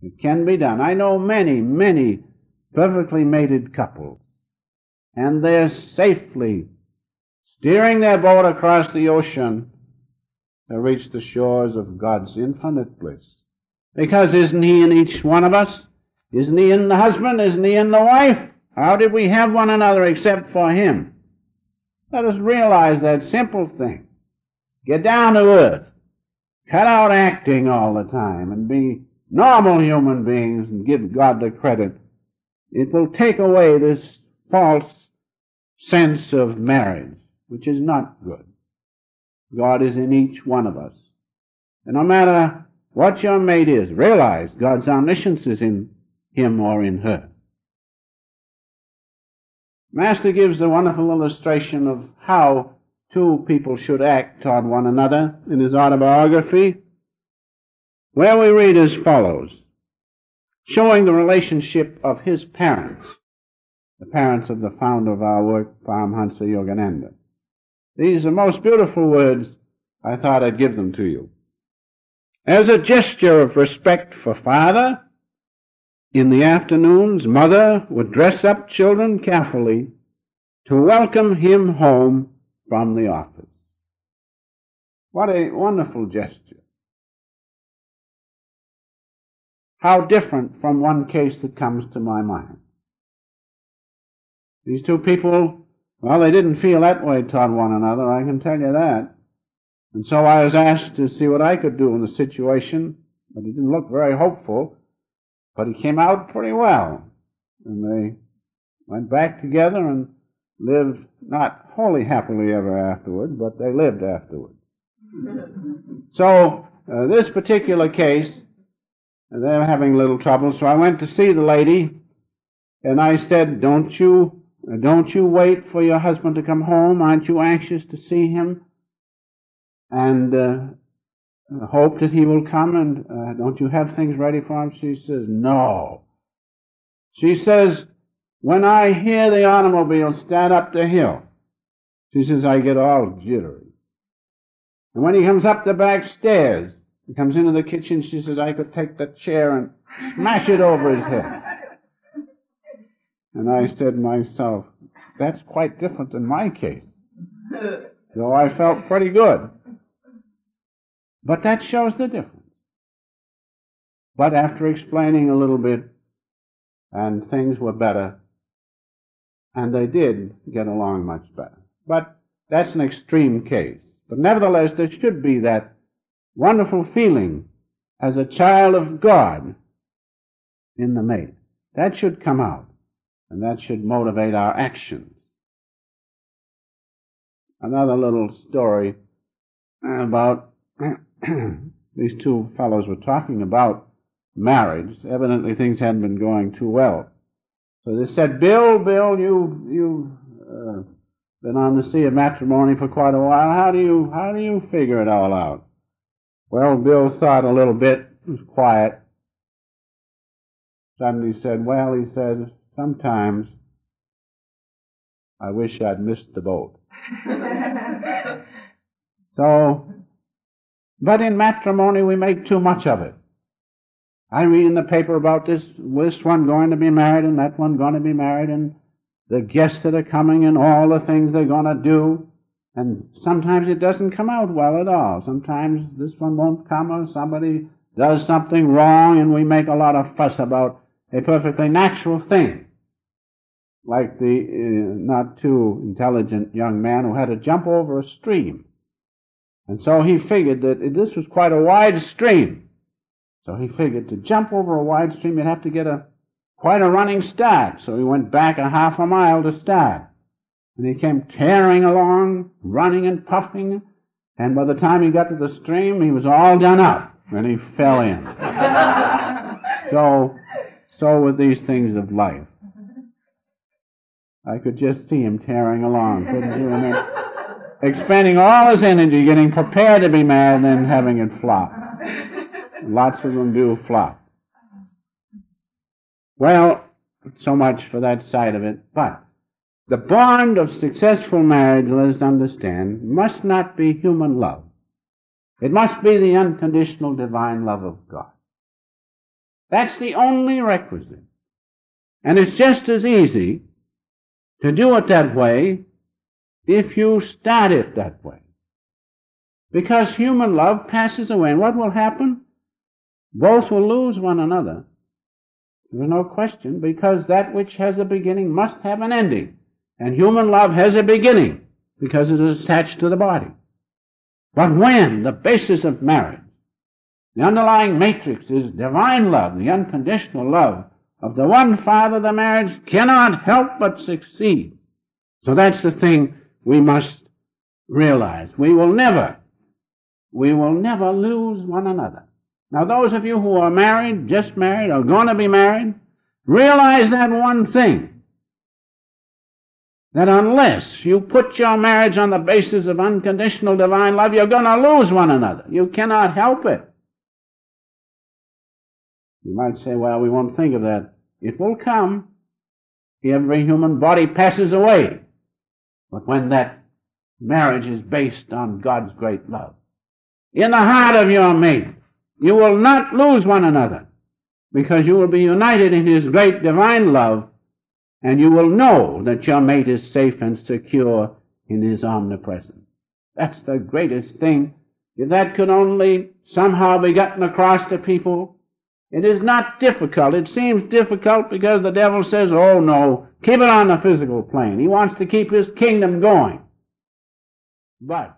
It can be done. I know many, many perfectly mated couples, and they're safely steering their boat across the ocean to reach the shores of God's infinite bliss. Because isn't He in each one of us? Isn't He in the husband? Isn't He in the wife? How did we have one another except for Him? Let us realize that simple thing. Get down to earth. Cut out acting all the time and be normal human beings and give God the credit. It will take away this false sense of marriage, which is not good. God is in each one of us. And no matter what your mate is, realize God's omniscience is in him or in her. Master gives a wonderful illustration of how two people should act toward one another in his autobiography, where we read as follows, showing the relationship of his parents, the parents of the founder of our work, Paramhansa Yogananda. These are most beautiful words. I thought I'd give them to you. As a gesture of respect for father, in the afternoons, mother would dress up children carefully to welcome him home from the office. What a wonderful gesture. How different from one case that comes to my mind. These two people, well, they didn't feel that way toward one another, I can tell you that. And so I was asked to see what I could do in the situation, but it didn't look very hopeful, but it came out pretty well. And they went back together and lived not wholly happily ever afterward, but they lived afterward. So this particular case, they were having a little trouble, so I went to see the lady, and I said, don't you wait for your husband to come home? Aren't you anxious to see him? And hope that he will come, and don't you have things ready for him? She says, no. She says, when I hear the automobile start up the hill, she says, I get all jittery. And when he comes up the back stairs, he comes into the kitchen, she says, I could take the chair and smash it over his head. And I said to myself, that's quite different than my case. So I felt pretty good. But that shows the difference. But after explaining a little bit, and things were better, and they did get along much better. But that's an extreme case. But nevertheless, there should be that wonderful feeling as a child of God in the mate. That should come out, and that should motivate our actions. Another little story about these two fellows were talking about marriage. Evidently things hadn't been going too well. So they said, Bill, you've been on the sea of matrimony for quite a while. How do you figure it all out? Well, Bill thought a little bit, was quiet. Suddenly said, well, he said, sometimes I wish I'd missed the boat. So, but in matrimony we make too much of it. I read in the paper about this one going to be married and that one going to be married and the guests that are coming and all the things they're going to do. And sometimes it doesn't come out well at all. Sometimes this one won't come or somebody does something wrong and we make a lot of fuss about a perfectly natural thing. Like the not too intelligent young man who had to jump over a stream. And so he figured that this was quite a wide stream. So he figured to jump over a wide stream you'd have to get quite a running start. So he went back a half a mile to start. And he came tearing along, running and puffing, and by the time he got to the stream, he was all done up, and he fell in. So with these things of life. I could just see him tearing along, couldn't you? And expending all his energy, getting prepared to be married, and then having it flop. Lots of them do flop. Well, so much for that side of it, but the bond of successful marriage, let us understand, must not be human love. It must be the unconditional divine love of God. That's the only requisite. And it's just as easy to do it that way if you start it that way. Because human love passes away. And what will happen? Both will lose one another. There's no question, because that which has a beginning must have an ending. And human love has a beginning because it is attached to the body. But when the basis of marriage, the underlying matrix is divine love, the unconditional love of the one Father, the marriage cannot help but succeed. So that's the thing we must realize. We will never lose one another. Now those of you who are married, just married, or going to be married, realize that one thing, that unless you put your marriage on the basis of unconditional divine love, you're going to lose one another. You cannot help it. You might say, well, we won't think of that. It will come. Every human body passes away. But when that marriage is based on God's great love, in the heart of your mate, you will not lose one another, because you will be united in His great divine love, and you will know that your mate is safe and secure in His omnipresence. That's the greatest thing. If that could only somehow be gotten across to people, it is not difficult. It seems difficult because the devil says, oh no, keep it on the physical plane. He wants to keep his kingdom going. But